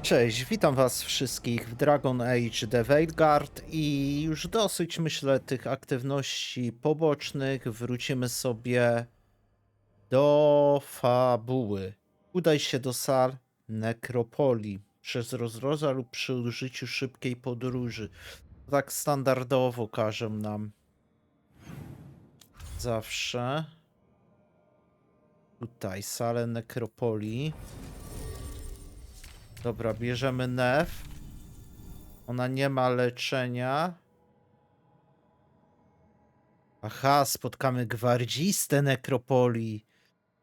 Cześć, witam was wszystkich w Dragon Age The Veilguard i już dosyć, myślę, tych aktywności pobocznych. Wrócimy sobie do fabuły. Udaj się do sal Nekropolii przez Rozdroża lub przy użyciu szybkiej podróży. Tak standardowo każą nam zawsze. Tutaj salę Nekropolii. Dobra, bierzemy Nev. Ona nie ma leczenia. Aha, spotkamy gwardzistę Nekropolii.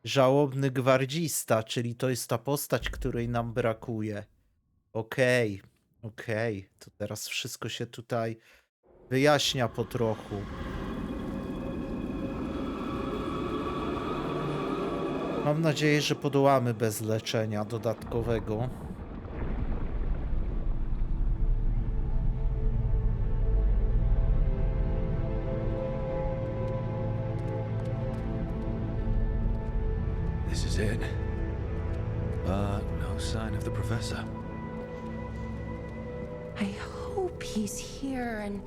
Żałobny gwardzista, czyli to jest ta postać, której nam brakuje. Okej. To teraz wszystko się tutaj wyjaśnia po trochu. Mam nadzieję, że podołamy bez leczenia dodatkowego. This is it. But no sign of the professor. I hope he's here and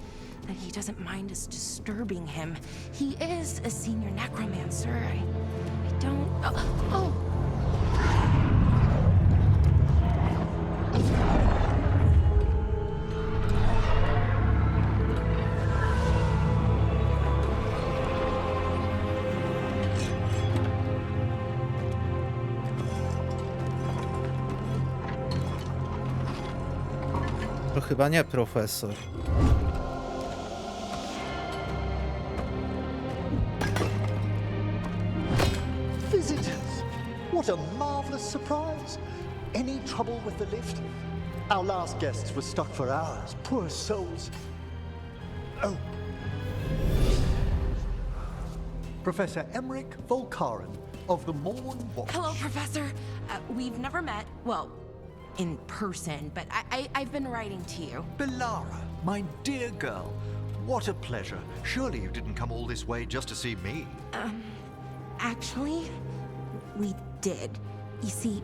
that he doesn't mind us disturbing him. He is a senior necromancer. I don't... Oh! To chyba nie profesor. Visitors! What a marvelous surprise! Any trouble with the lift? Our last guests were stuck for hours. Poor souls. Oh. Professor Emmricha Volkaren of the Morn Watch. Hello, Professor. We've never met. Well, in person, but I've been writing to you. Belara, my dear girl. What a pleasure. Surely you didn't come all this way just to see me. Actually, we did. You see,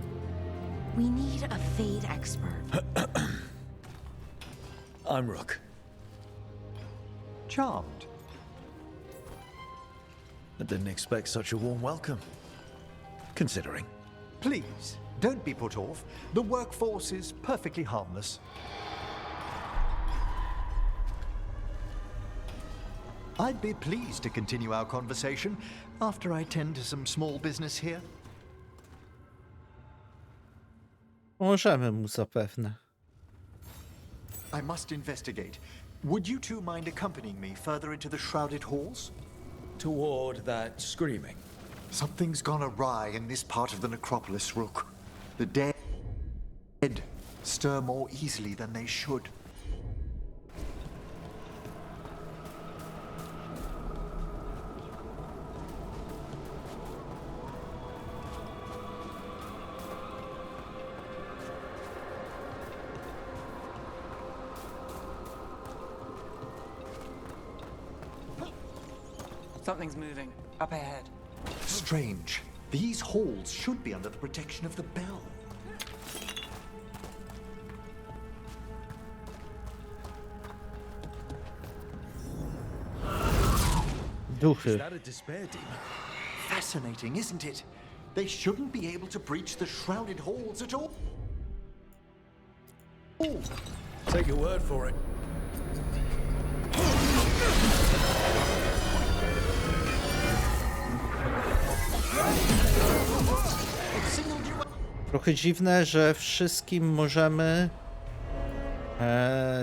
we need a Fade expert. I'm Rook. Charmed. I didn't expect such a warm welcome. Considering. Please, don't be put off. The workforce is perfectly harmless. I'd be pleased to continue our conversation after I tend to some small business here. Możemy mu zapewne. I must investigate. Would you two mind accompanying me further into the shrouded halls? Toward that screaming. Something's gone awry in this part of the necropolis, Rook. The dead stir more easily than they should. Something's moving. Up ahead. Strange. These halls should be under the protection of the bell. Duchy. Is that a despair demon? Fascinating, isn't it? They shouldn't be able to breach the shrouded halls at all. Oh, Take your word for it. it signaled you out. Trochę dziwne, że wszystkim możemy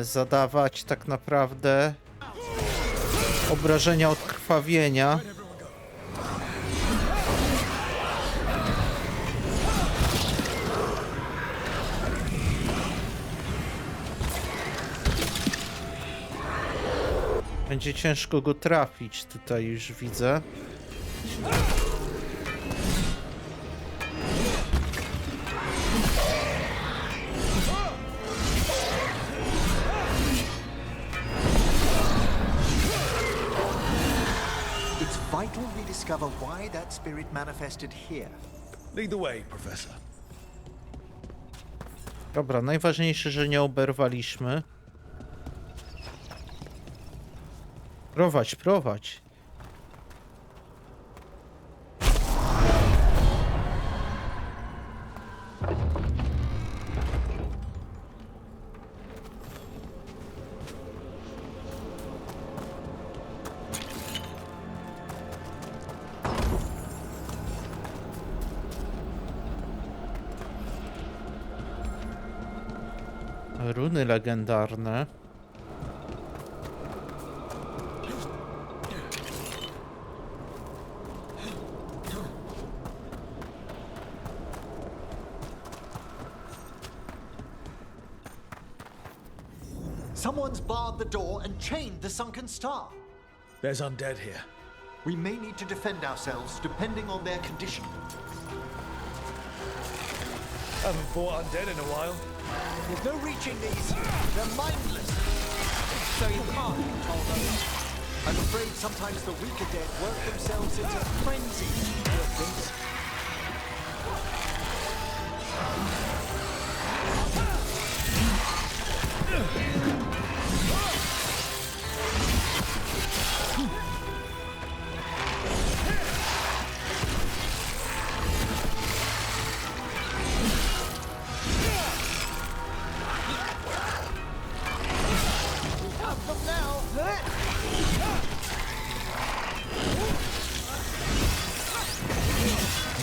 zadawać tak naprawdę obrażenia od krwawienia. Będzie ciężko go trafić, tutaj już widzę. It's vital we discover why that spirit manifested here. Lead the way, Professor. Dobra, najważniejsze, że nie oberwaliśmy. Prowadź, prowadź. Runy legendarne. Someone's barred the door and chained the sunken star. There's undead here. We may need to defend ourselves depending on their condition. Haven't fought undead in a while. There's no reaching these. They're mindless. So you can't control them. I'm afraid sometimes the weaker dead work themselves into frenzy. Poor things.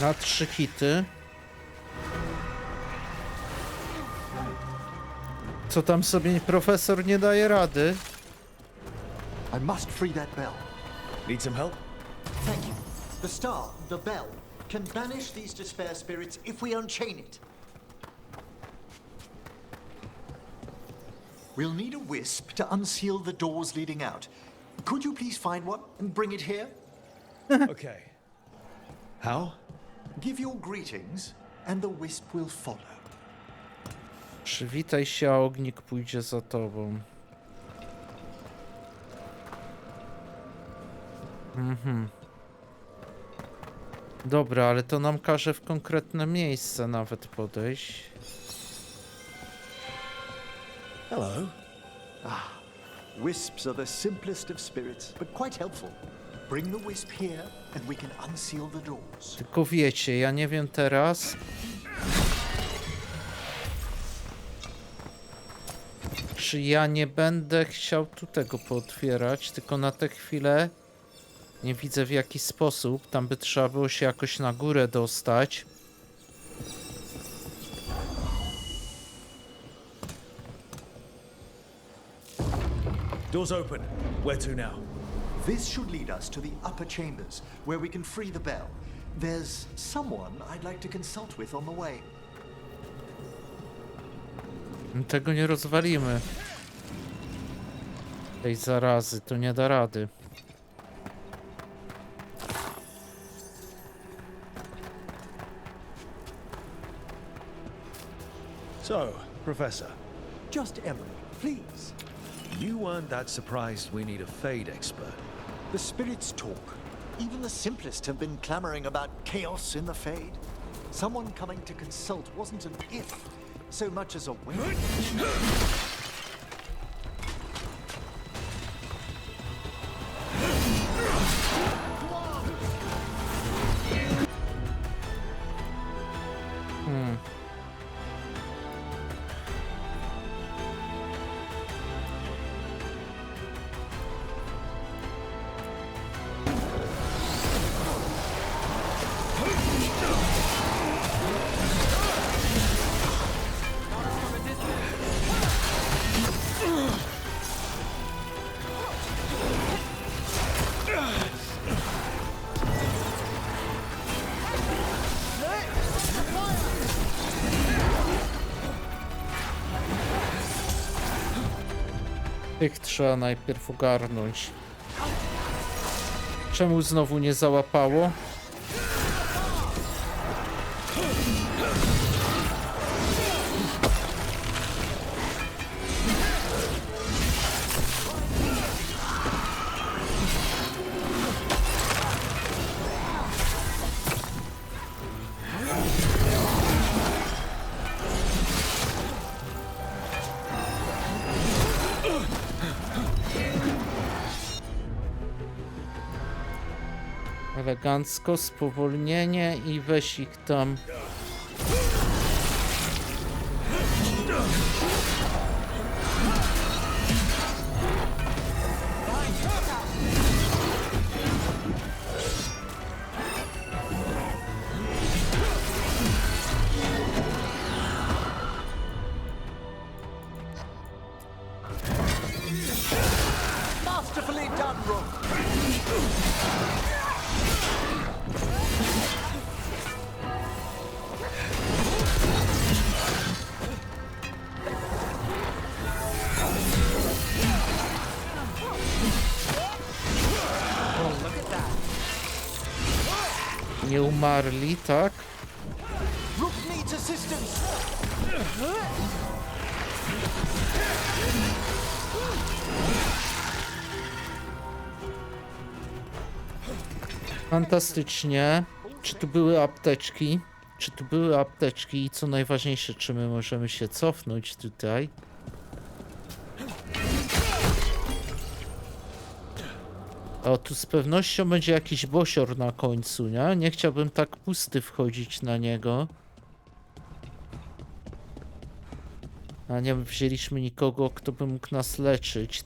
Na 3 hity. Co tam sobie profesor nie daje rady? I must free that bell. Need some help? Thank you. The star, the bell, can banish these despair spirits if we unchain it. We'll need a wisp to unseal the doors leading out. Could you please find one and bring it here? Okay. How? Give your greetings, and the wisp will follow. Przywitaj się, a ognik pójdzie za tobą. Dobra, ale to nam każe w konkretne miejsce nawet podejść. Hello. Wisps are the simplest of spirits, but quite helpful. Bring the wisp here, and we can unseal the doors. Tylko wiecie, ja nie wiem teraz, czy ja nie będę chciał tu tego pootwierać, tylko na tę chwilę nie widzę w jaki sposób. Tam by trzeba było się jakoś na górę dostać. Doors open. Where to now? This should lead us to the upper chambers, where we can free the bell. There's someone I'd like to consult with on the way. Tego nie rozwalimy. Tej zarazy, to nie da rady. So, Professor, Just Emmricha, please. you weren't that surprised we need a Fade expert. The spirits talk. Even the simplest have been clamoring about chaos in the Fade. Someone coming to consult wasn't an if, so much as a when. Tych trzeba najpierw ogarnąć. Czemu znowu nie załapało? Elegancko, spowolnienie i weź ich tam. Masterfully done, Rook. Nie umarli, tak? Rook needs assistance. Fantastycznie. Czy tu były apteczki? Czy tu były apteczki? I co najważniejsze, czy my możemy się cofnąć tutaj? O, tu z pewnością będzie jakiś bosior na końcu, nie? Nie chciałbym tak pusty wchodzić na niego. A nie wzięliśmy nikogo, kto by mógł nas leczyć.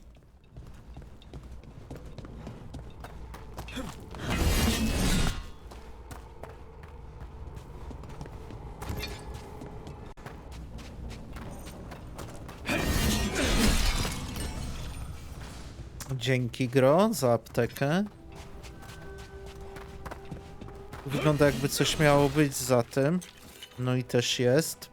Dzięki, gro, za aptekę. Wygląda, jakby coś miało być za tym. No i też jest.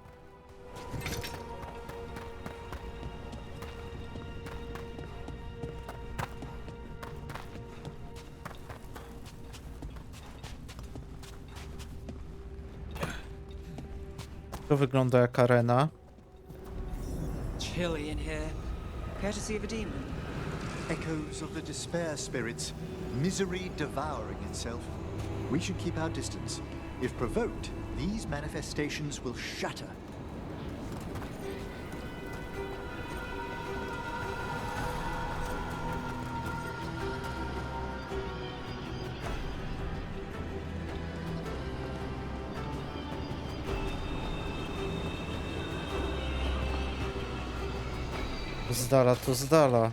To wygląda jak arena. Chilly in here. Courtesy of a demon. Echoes of the despair spirits, misery devouring itself. We should keep our distance. If provoked, these manifestations will shatter. Z dala to z dala.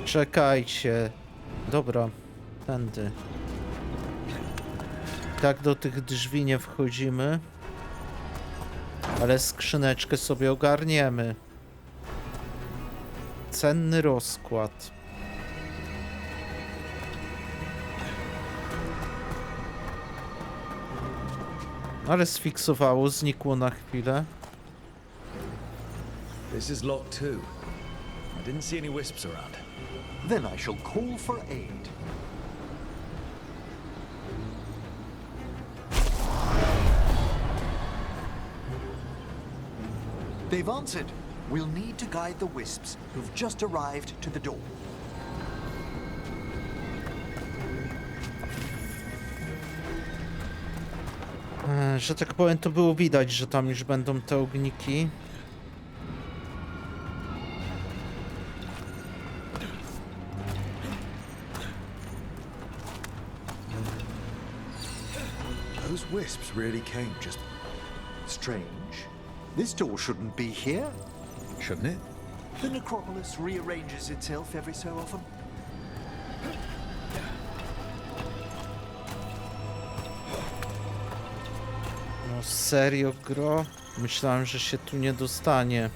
Czekajcie. Dobra, tędy. Tak do tych drzwi nie wchodzimy. Ale skrzyneczkę sobie ogarniemy. Cenny rozkład. Ale sfiksowało, znikło na chwilę. This is locked too. I didn't see any wisps around. Then I shall call for aid. They've answered. We'll need to guide the wisps who've just arrived to the door. Że tak powiem, to było widać, że tam już będą te ogniki. Those wisps really came just... Strange. This door shouldn't be here. Shouldn't it? The necropolis rearranges itself every so often. No serio, gro? Myślałem, że się tu nie dostanie.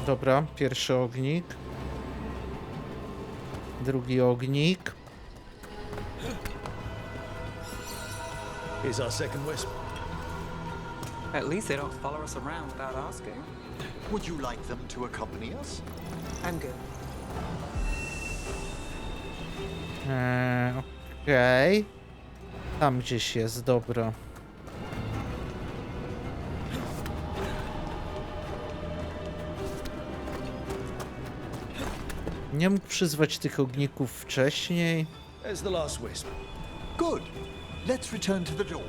Dobra, pierwszy ognik. Drugi ognik. Here's our second wisp. At least they don't follow us around without asking. Would you like them to accompany us? I'm good. Okej. Tam gdzieś jest, dobra. Nie mógł przyzwać tych ogników wcześniej? There's the last wisp. Good. Let's return to the door.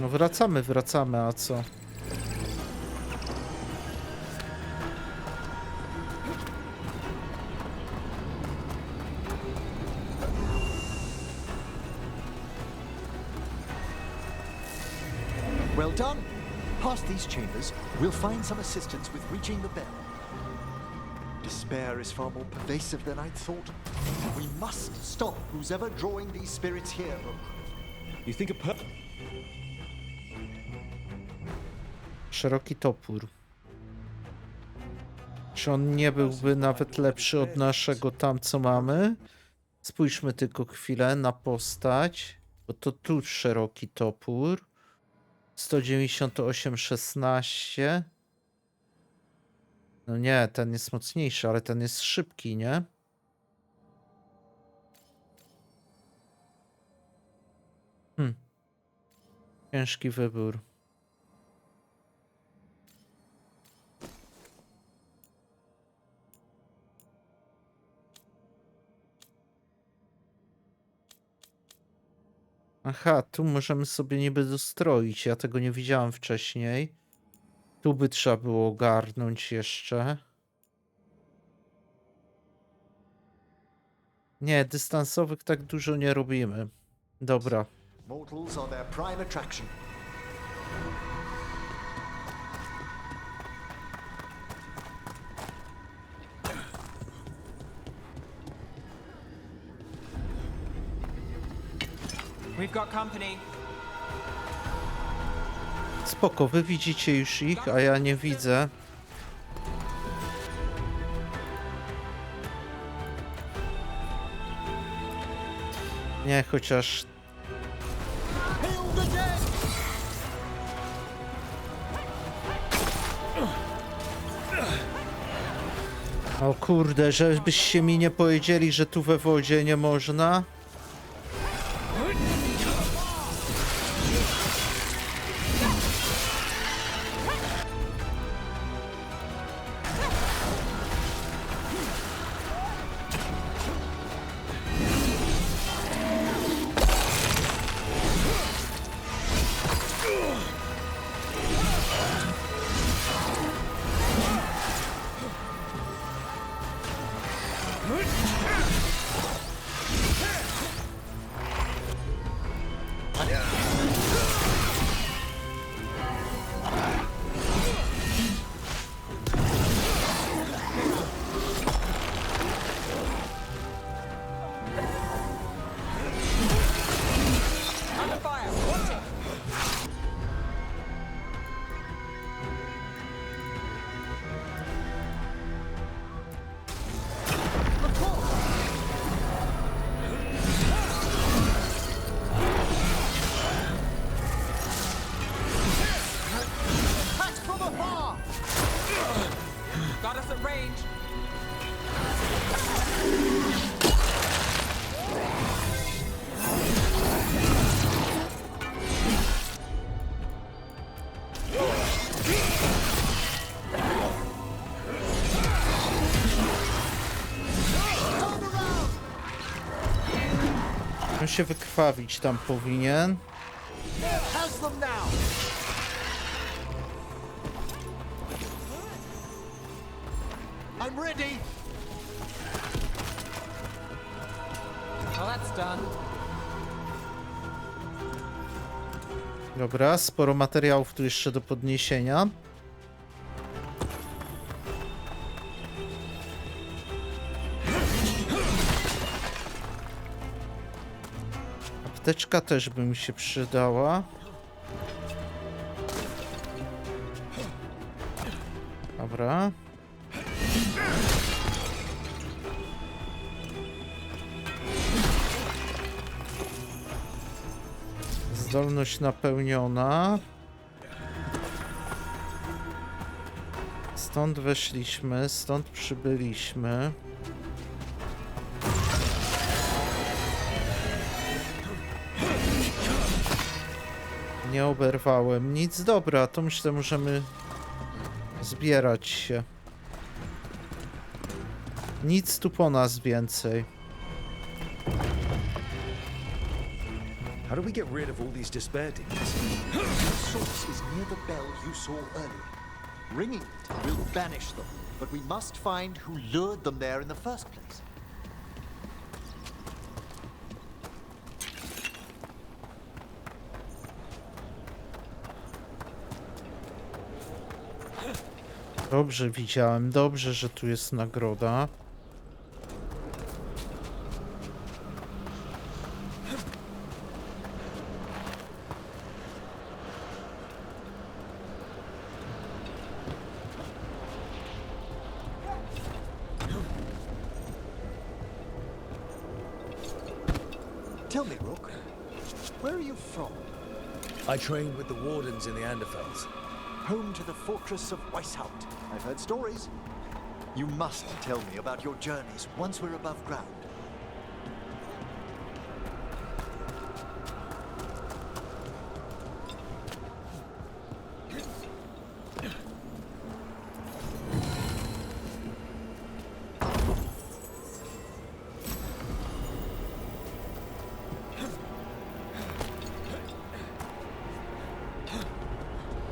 No wracamy, a co? Well done. Past these chambers, we'll find some assistance with reaching the bell. Despair is far more pervasive than I'd thought. We must stop who's ever drawing these spirits here. You think a Szeroki topór. Czy on nie byłby nawet lepszy od naszego tam, co mamy? Spójrzmy tylko chwilę na postać. Bo to tu szeroki topór. 198,16. No nie, ten jest mocniejszy, ale ten jest szybki, nie? Ciężki wybór. Aha, tu możemy sobie niby dostroić. Ja tego nie widziałem wcześniej. Tu by trzeba było ogarnąć jeszcze. Nie, dystansowych tak dużo nie robimy. Dobra. Mortals are their prime attraction. We've got company. Spoko, wy widzicie już ich, a ja nie widzę. Nie, chociaż... O kurde, żebyście mi nie powiedzieli, że tu we wodzie nie można. Got us at range. On się wykrwawić tam powinien. Has them now. I'm ready. Well, that's done. Dobra, sporo materiałów tu jeszcze do podniesienia. Apteczka też by mi się przydała. Dobra. Zdolność napełniona. Stąd weszliśmy, stąd przybyliśmy. Nie oberwałem nic. Dobra, to myślę, możemy zbierać się. Nic tu po nas więcej. How do we get rid of all these despair demons? The source is near the bell you saw earlier. Ringing it will banish them, but we must find who lured them there in the first place. Dobrze widziałem, dobrze, że tu jest nagroda. Tell me, Rook, where are you from? I trained with the wardens in the Anderfels. Home to the fortress of Weishaupt. I've heard stories. You must tell me about your journeys once we're above ground.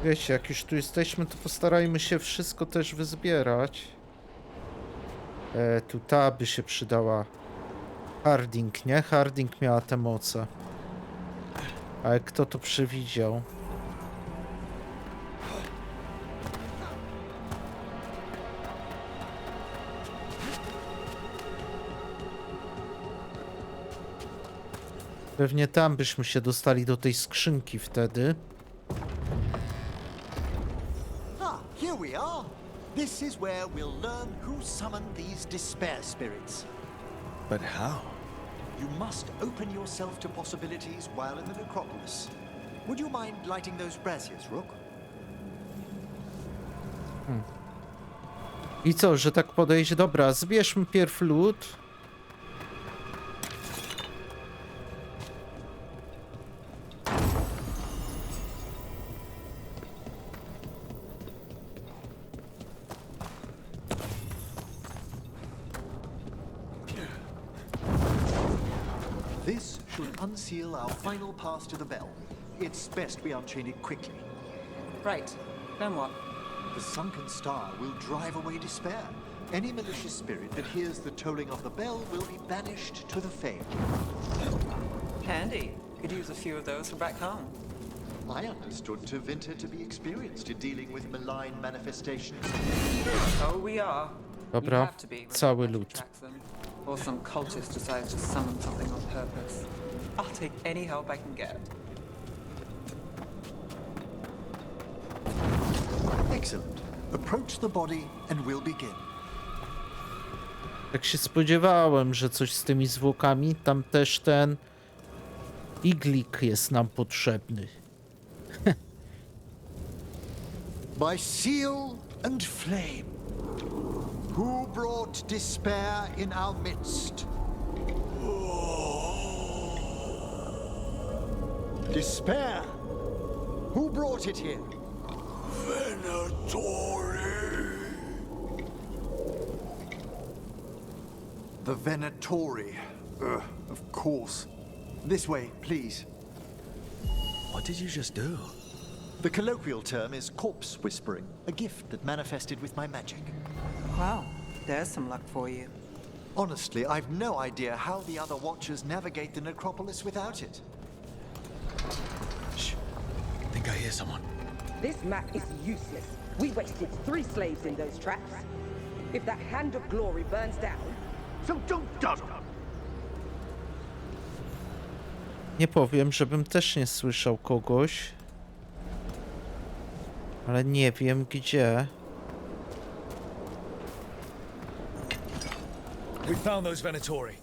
Wiecie, jak już tu jesteśmy, to postarajmy się wszystko też wyzbierać. Tu ta by się przydała. Harding, nie? Harding miała te moce. Ale kto to przewidział? Pewnie tam byśmy się dostali do tej skrzynki wtedy. Here we are. This is where we'll learn who summoned these despair spirits. But how? You must open yourself to possibilities while in the necropolis. Would you mind lighting those braziers, Rook? I co, że tak podejść? Dobra, zbierzmy pierw lód. This should unseal our final path to the bell. It's best we unchain it quickly. Right. Then what? The sunken star will drive away despair. Any malicious spirit that hears the tolling of the bell will be banished to the Fae. Handy. Could use a few of those for back home. I understood Tevinter to be experienced in dealing with malign manifestations. Oh, we are. Dobra, You have to be when cały the lód. tracks them. Or some cultist decides to summon something on purpose. I'll take any help I can get. Excellent. Approach the body and we'll begin. Tak się spodziewałem, że coś z tymi zwłokami. Tam też ten iglik jest nam potrzebny. By seal and flame, who brought despair in our midst? Despair? Who brought it here? Venatori! The Venatori. Of course. This way, please. What did you just do? The colloquial term is corpse whispering, a gift that manifested with my magic. Well, there's some luck for you. Honestly, I've no idea how the other Watchers navigate the necropolis without it. Shh. I think I hear someone. This map is useless. We wasted 3 slaves in those traps. If that hand of glory burns down, So don't dawdle. Nie powiem, żebym też nie słyszał kogoś. Ale nie wiem gdzie. We found those Venatori.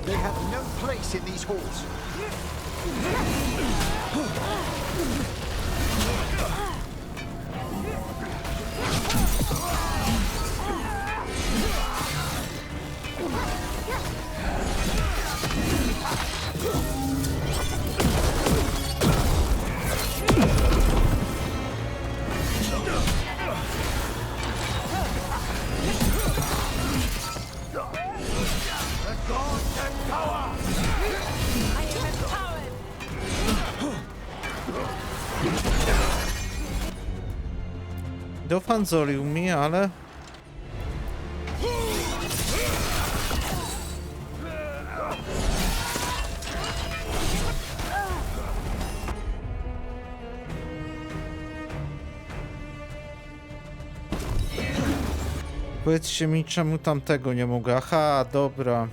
They have no place in these halls. Dofanzolił mi, ale... Powiedzcie mi, czemu tamtego nie mogę. Aha, dobra.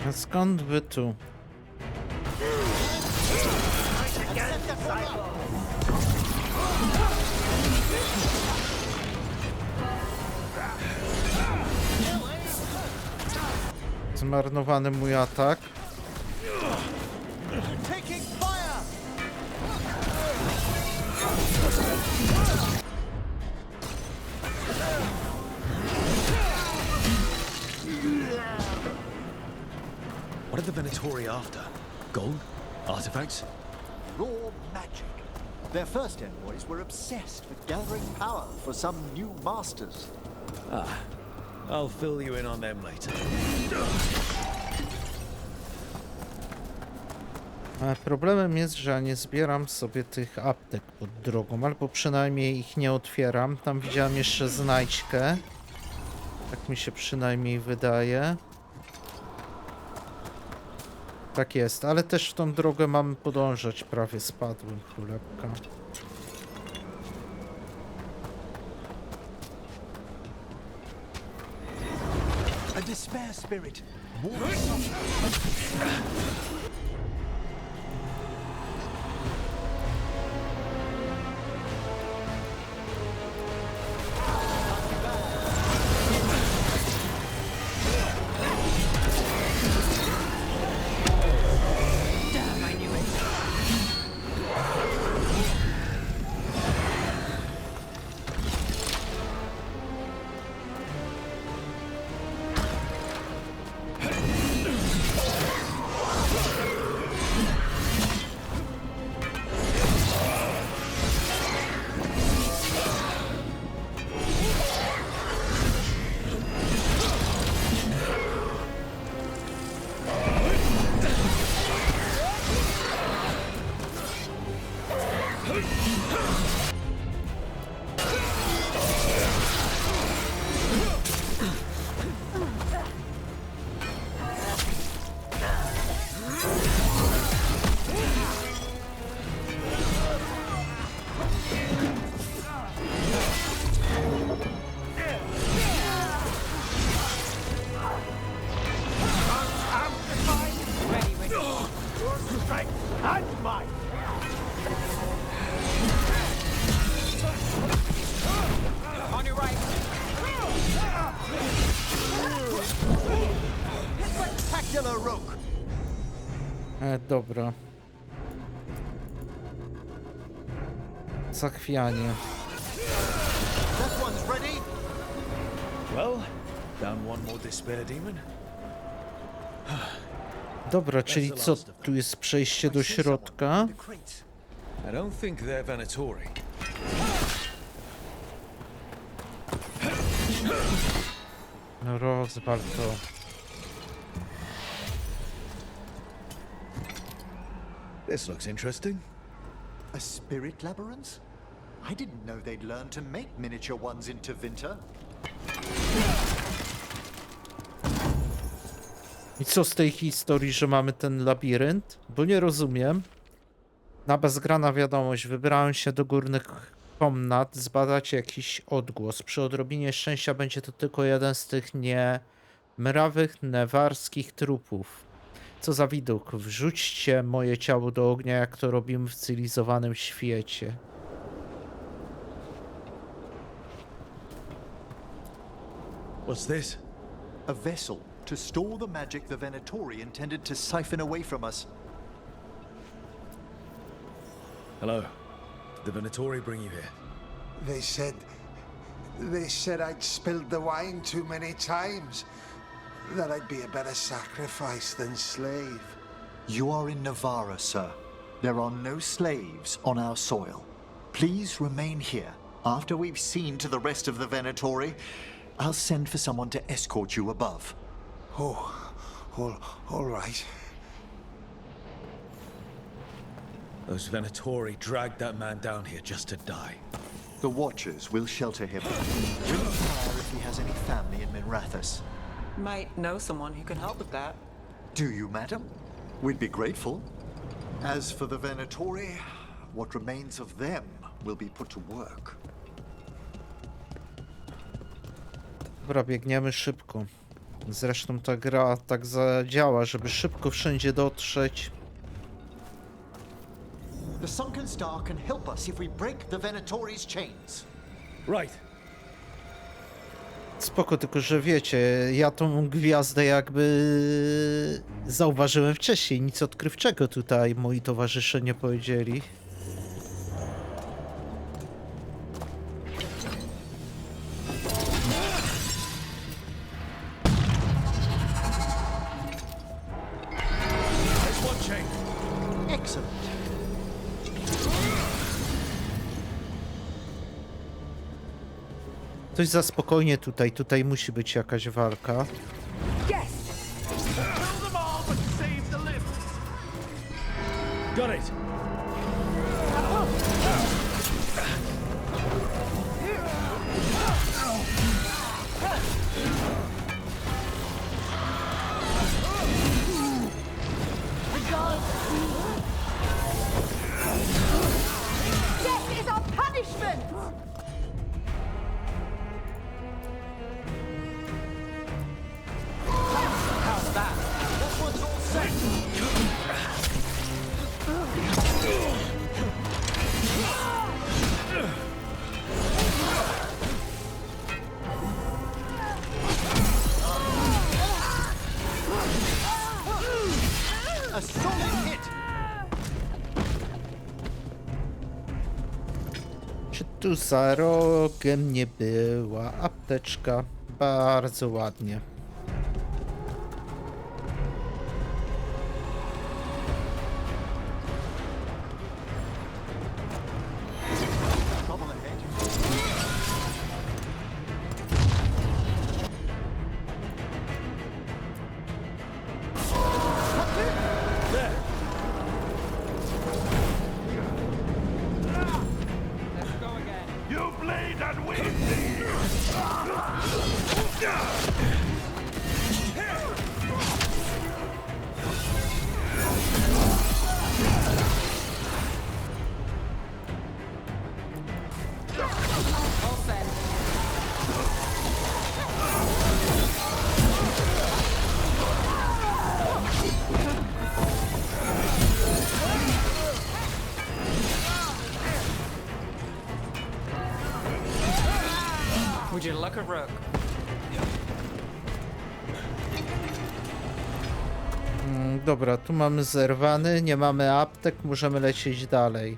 A skąd wy tu? Zmarnowany mój atak. What are the Venatori after? Gold? Artifacts? Raw magic. Their first envoys were obsessed with gathering power for some new masters. I'll fill you in on them later. Problemem jest, że ja nie zbieram sobie tych aptek pod drogą, albo przynajmniej ich nie otwieram. Tam widziałem jeszcze znajdźkę. Tak mi się przynajmniej wydaje. Tak jest, ale też w tą drogę mamy podążać. Prawie spadłem, cholewka. A despair spirit. Dobra. Zachwianie. Well, down one more despair demon. Dobra, czyli co? Tu jest przejście do środka. I don't think they're Venatori. No rozwal to. This looks interesting. A spirit labyrinth? I didn't know they'd learn to make miniature ones into winter. I co z tej historii, że mamy ten labirynt? Bo nie rozumiem. Na bezgrana wiadomość. Wybrałem się do górnych komnat zbadać jakiś odgłos. Przy odrobinie szczęścia będzie to tylko jeden z tych niemrawych, newarskich trupów. Co za widok. Wrzućcie moje ciało do ognia, jak to robimy w cywilizowanym świecie. What's this? A vessel to store the magic the Venatori intended to siphon away from us. Hello. Did the Venatori bring you here? They said I'd spilled the wine too many times. That I'd be a better sacrifice than slave. You are in Navarra, sir. There are no slaves on our soil. Please remain here. After we've seen to the rest of the Venatori, I'll send for someone to escort you above. Oh, all right. Those Venatori dragged that man down here just to die. The Watchers will shelter him. Bring fire if he has any family in Minrathous. Might know someone who can help with that. Do you, madam? We'd be grateful. As for the Venatori, what remains of them will be put to work. Dobra, biegniemy szybko. Zresztą ta gra tak zadziała, żeby szybko wszędzie dotrzeć. The sunken star can help us if we break the Venatori's chains. Right. Spoko, tylko że wiecie, ja tą gwiazdę jakby zauważyłem wcześniej. Nic odkrywczego tutaj moi towarzysze nie powiedzieli. There's one chain. Excellent. Coś za spokojnie tutaj. Tutaj musi być jakaś walka. Yes! Got it. Death is our punishment! How's that? That one's all set. A solid hit. Czy tu za rogiem nie była apteczka? Bardzo ładnie. Trouble ahead. Let's go again. You bleed and we bleed. All set. Would you like a rook? Dobra, tu mamy zerwany, nie mamy aptek, możemy lecieć dalej.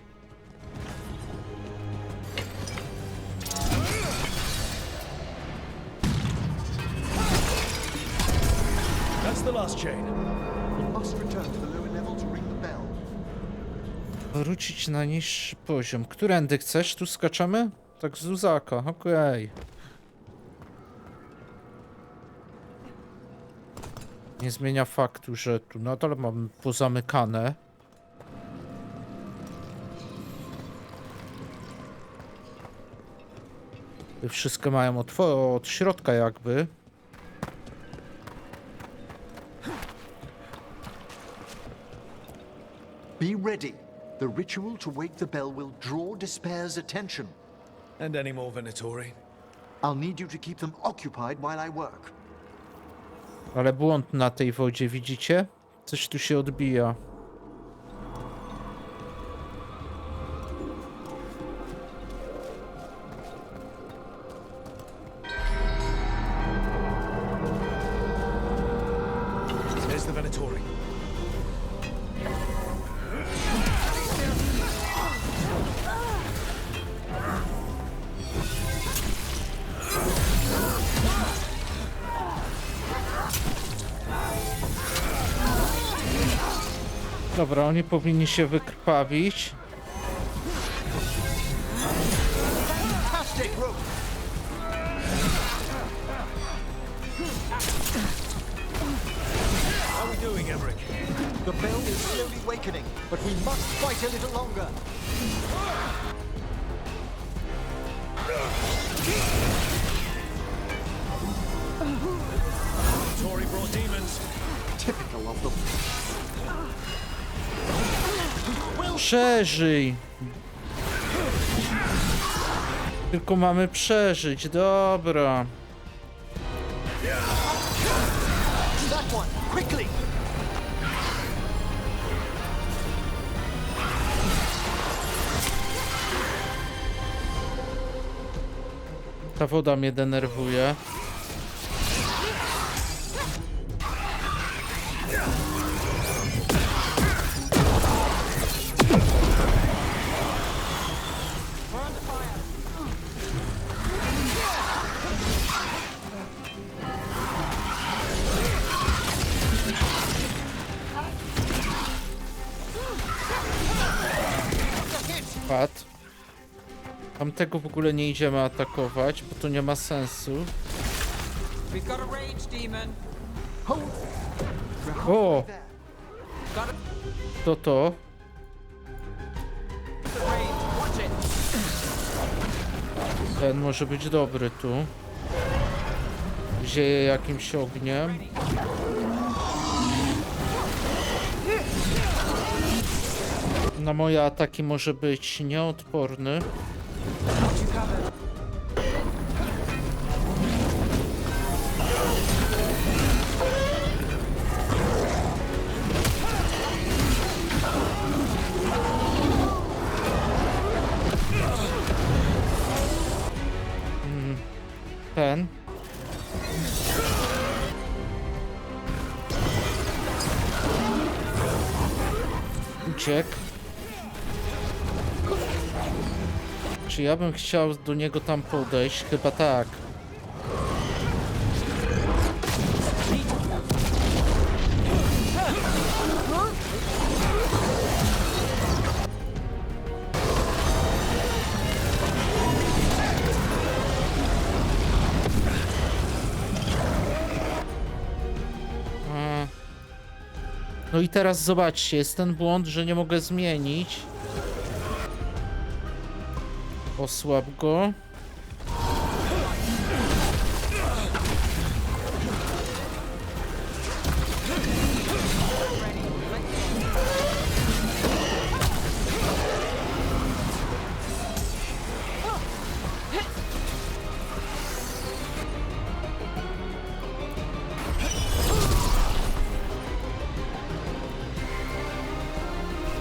That's the last chain. We must return to the lower level to ring the bell. Wrócić na niższy poziom. Którędy chcesz? Tu skaczemy? Tak z luzaka, okej. Nie zmienia faktu, że tu nadal mamy pozamykane. Wszystkie mają od środka jakby. Be ready. The ritual to wake the bell will draw Despair's attention. And any more Venatori? I'll need you to keep them occupied while I work. Ale błąd na tej wodzie, widzicie? Coś tu się odbija. There's the Venatori. Dobra, oni powinni się wykrwawić. Fantastic rope! How are we doing, Emmrich? The bell is slowly wakening, but we must fight a little longer. Venatori brought demons. Typical of them. Przeżyj! Tylko mamy przeżyć, dobra. That one, quickly! Ta woda mnie denerwuje. Padł. Tamtego w ogóle nie idziemy atakować, bo to nie ma sensu. We've got a rage demon. O! Got To. the rage. Watch it. Ten może być dobry tu. Zieje jakimś ogniem. Na moje ataki może być nieodporny. Ten. Uciekł. Czy ja bym chciał do niego tam podejść? Chyba tak. No i teraz zobaczcie, jest ten błąd, że nie mogę zmienić. Osłab go.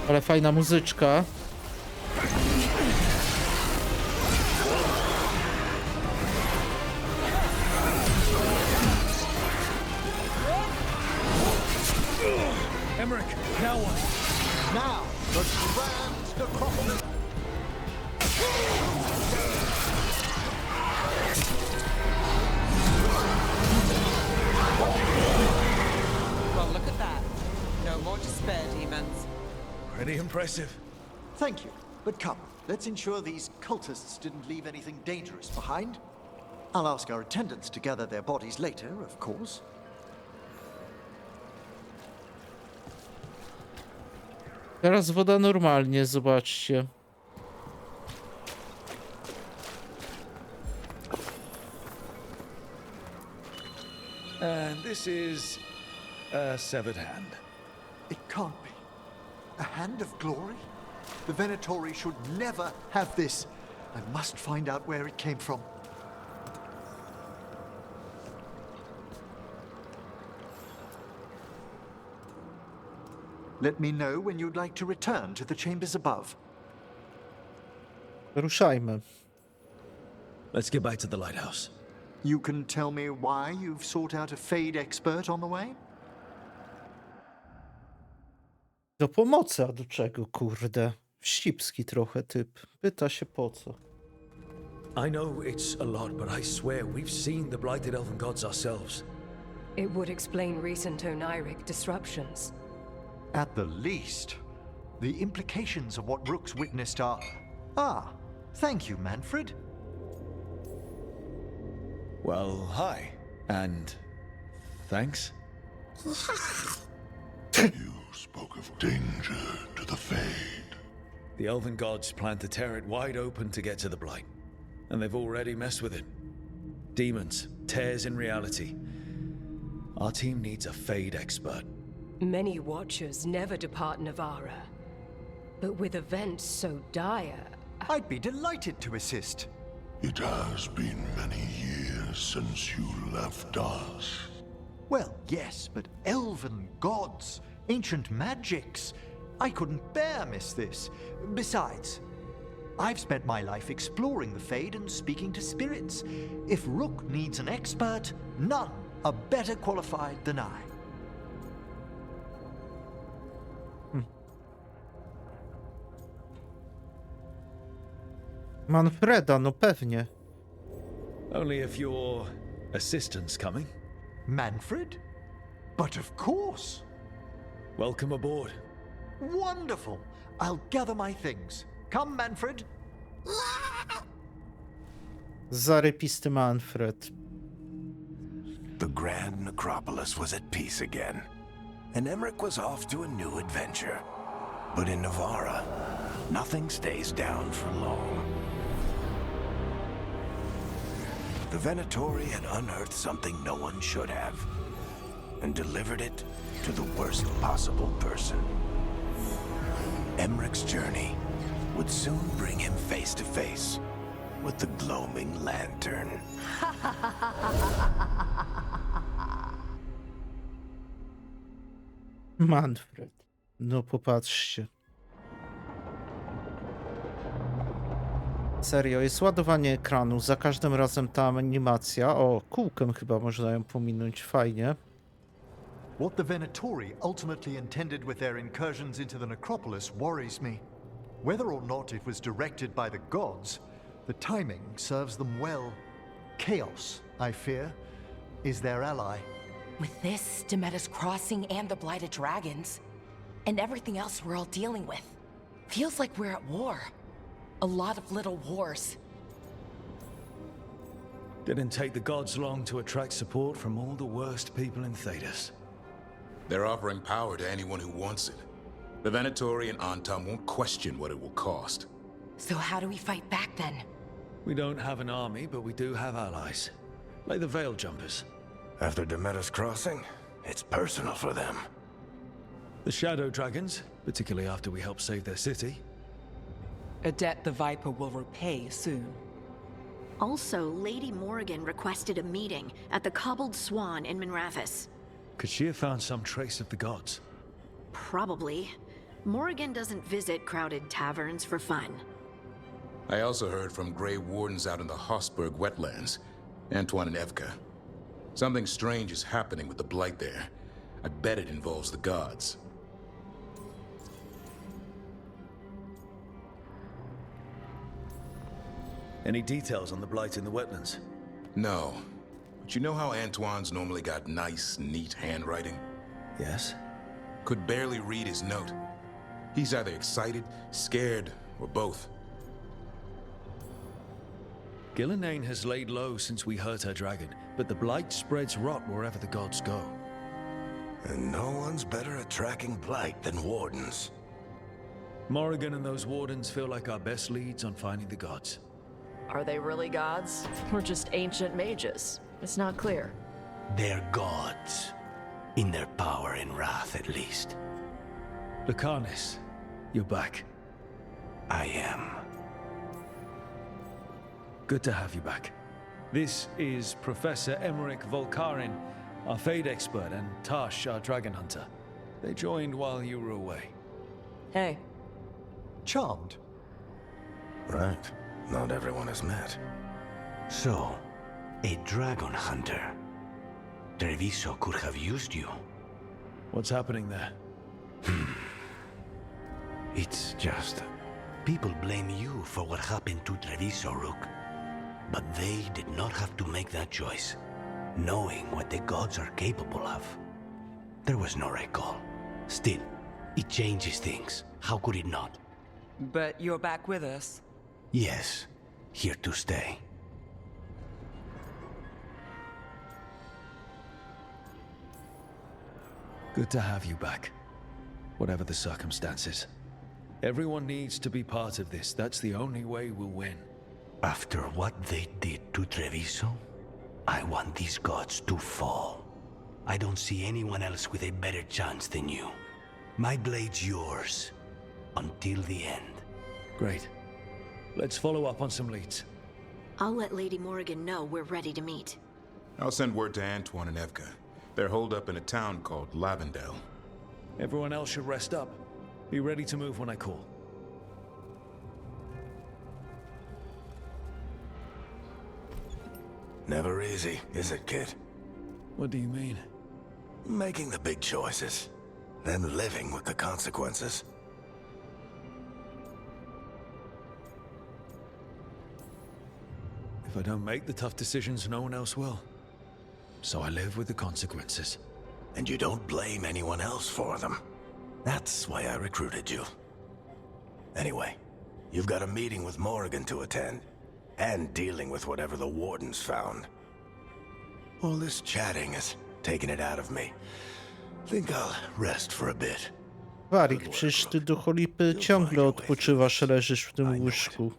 Ale fajna muzyczka. Emmrich, now what? Now, the grand Nekropolia. Well, look at that. No more despair demons. Pretty impressive. Thank you, but come, let's ensure these cultists didn't leave anything dangerous behind. I'll ask our attendants to gather their bodies later, of course. Teraz woda normalnie, zobaczcie. And this is a severed hand. It can't be. A hand of glory? The Venatori should never have this. I must find out where it came from. Let me know when you'd like to return to the chambers above. Ruszajmy. Let's get back to the lighthouse. You can tell me why you've sought out a Fade expert on the way? Do pomocy, a do czego, kurde? Wścibski trochę typ. Pyta się po co. I know it's a lot, but I swear we've seen the blighted elven gods ourselves. It would explain recent oniric disruptions. At the least, the implications of what Rook's witnessed are... Ah, thank you, Manfred. Well, hi. And thanks. You spoke of danger to the Fade. The elven gods plan to tear it wide open to get to the blight. And they've already messed with it. Demons, tears in reality. Our team needs a Fade expert. Many watchers never depart Navara. But with events so dire... I'd be delighted to assist. It has been many years since you left us. Well, yes, but elven gods, ancient magics. I couldn't bear miss this. Besides, I've spent my life exploring the Fade and speaking to spirits. If Rook needs an expert, none are better qualified than I. Manfreda, no pewnie. Only if your assistant's coming. Manfred? But of course. Welcome aboard. Wonderful. I'll gather my things. Come, Manfred. Zarypisty Manfred. The Grand Necropolis was at peace again, and Emmricha was off to a new adventure. But in Navara, nothing stays down for long. The Venatori had unearthed something no one should have, and delivered it to the worst possible person. Emmrich's journey would soon bring him face to face with the gloaming lantern. Manfred. No popatrzcie. Serio, jest ładowanie ekranu, za każdym razem ta animacja. O, kółkiem chyba można ją pominąć, fajnie. What the Venatori ultimately intended with their incursions into the necropolis worries me. Whether or not it was directed by the gods, the timing serves them well. Chaos, I fear, is their ally. With this, Demeter's crossing and the blighted dragons, and everything else we're all dealing with, feels like we're at war. A lot of little wars. Didn't take the gods long to attract support from all the worst people in Thedas. They're offering power to anyone who wants it. The Venatori and Antam won't question what it will cost. So how do we fight back then? We don't have an army, but we do have allies. Like the Veil Jumpers. After Demeter's crossing, it's personal for them. The Shadow Dragons, particularly after we help save their city. A debt the Viper will repay soon. Also, Lady Morrigan requested a meeting at the Cobbled Swan in Minrathous. Could she have found some trace of the gods? Probably. Morrigan doesn't visit crowded taverns for fun. I also heard from Grey Wardens out in the Hossberg wetlands, Antoine and Evka. Something strange is happening with the Blight there. I bet it involves the gods. Any details on the blight in the wetlands? No. But you know how Antoine's normally got nice, neat handwriting? Yes. Could barely read his note. He's either excited, scared, or both. Gillenane has laid low since we hurt her dragon, but the blight spreads rot wherever the gods go. And no one's better at tracking blight than wardens. Morrigan and those wardens feel like our best leads on finding the gods. Are they really gods? Or just ancient mages? It's not clear. They're gods. In their power and wrath, at least. Lucanis, you're back. I am. Good to have you back. This is Professor Emmrich Volkarin, our Fade expert, and Tash, our dragon hunter. They joined while you were away. Hey. Charmed. Right. Not everyone has met. So, a dragon hunter. Treviso could have used you. What's happening there? It's just... people blame you for what happened to Treviso, Rook. But they did not have to make that choice, knowing what the gods are capable of. There was no recall. Still, it changes things. How could it not? But you're back with us. Yes, here to stay. Good to have you back. Whatever the circumstances. Everyone needs to be part of this. That's the only way we'll win. After what they did to Treviso, I want these gods to fall. I don't see anyone else with a better chance than you. My blade's yours. Until the end. Great. Let's follow up on some leads. I'll let Lady Morrigan know we're ready to meet. I'll send word to Antoine and Evka. They're holed up in a town called Lavendale. Everyone else should rest up. Be ready to move when I call. Never easy, is it, kid? What do you mean? Making the big choices, then living with the consequences. If I don't make the tough decisions, no one else will. So I live with the consequences. And you don't blame anyone else for them. That's why I recruited you. Anyway, you've got a meeting with Morrigan to attend, and dealing with whatever the wardens found. All this chatting is taking it out of me. Think I'll rest for a bit. Warik, przecież ty do cholipy ciągle odpoczywasz, leżysz w tym łóżku.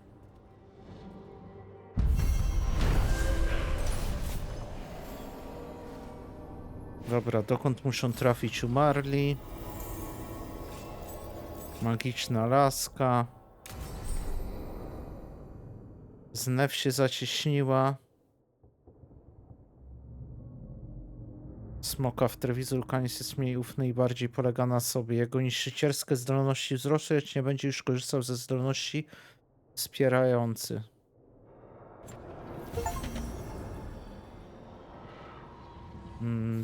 Dobra, dokąd muszą trafić umarli? Magiczna laska. Znew się zacieśniła. Smoka w Treviso Lucanis jest mniej ufny i bardziej polega na sobie. Jego niszczycielskie zdolności wzrosły, lecz nie będzie już korzystał ze zdolności wspierający.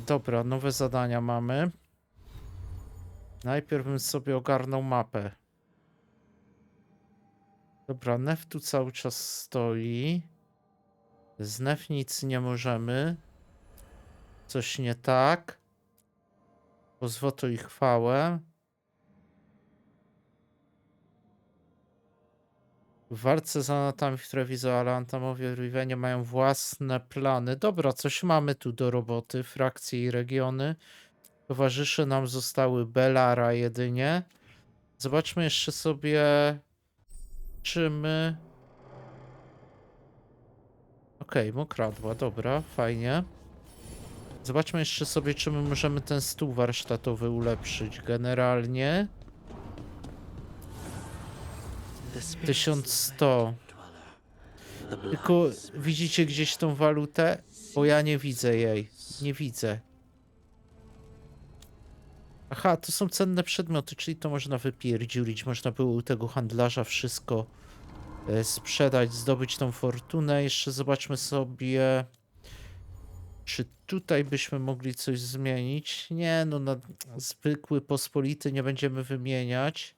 Dobra, nowe zadania mamy. Najpierw bym sobie ogarnął mapę. Dobra, Nef tu cały czas stoi. Z Nef nic nie możemy. Coś nie tak. Pozwoto i chwałę. W walce z Anatami w Treviso, ale Antamowie w Rivenie mają własne plany. Dobra, coś mamy tu do roboty. Frakcje i regiony. Towarzysze nam zostały Belara jedynie. Zobaczmy jeszcze sobie, czy my... Okej, mokradła, dobra, fajnie. Zobaczmy jeszcze sobie, czy my możemy ten stół warsztatowy ulepszyć. Generalnie 1100. Tylko widzicie gdzieś tą walutę? Bo ja nie widzę jej. Nie widzę. Aha, to są cenne przedmioty, czyli to można wypierdziulić. Można było u tego handlarza wszystko sprzedać, zdobyć tą fortunę. Jeszcze zobaczmy sobie, czy tutaj byśmy mogli coś zmienić. Nie, no na zwykły, pospolity nie będziemy wymieniać.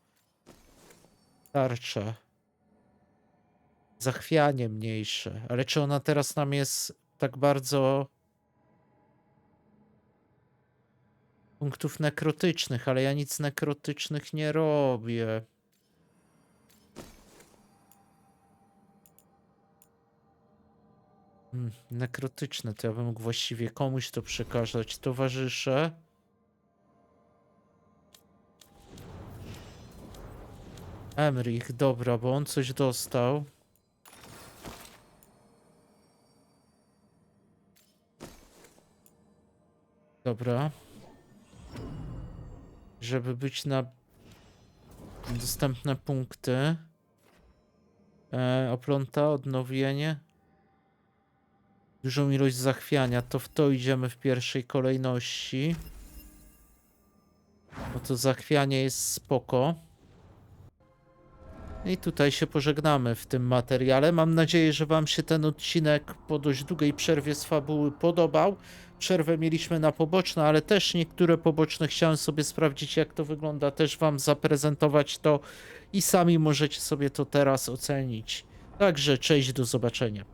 Tarcza. Zachwianie mniejsze. Ale czy ona teraz nam jest tak bardzo... punktów nekrotycznych, ale ja nic nekrotycznych nie robię. Nekrotyczne to ja bym mógł właściwie komuś to przekazać. Towarzysze. Emmrich, dobra, bo on coś dostał. Dobra. Żeby być na dostępne punkty. Opląta, odnowienie. Dużą ilość zachwiania. To w to idziemy w pierwszej kolejności. Bo to zachwianie jest spoko. I tutaj się pożegnamy w tym materiale. Mam nadzieję, że wam się ten odcinek po dość długiej przerwie z fabuły podobał. Przerwę mieliśmy na poboczne, ale też niektóre poboczne chciałem sobie sprawdzić, jak to wygląda. Też wam zaprezentować to i sami możecie sobie to teraz ocenić. Także cześć, do zobaczenia.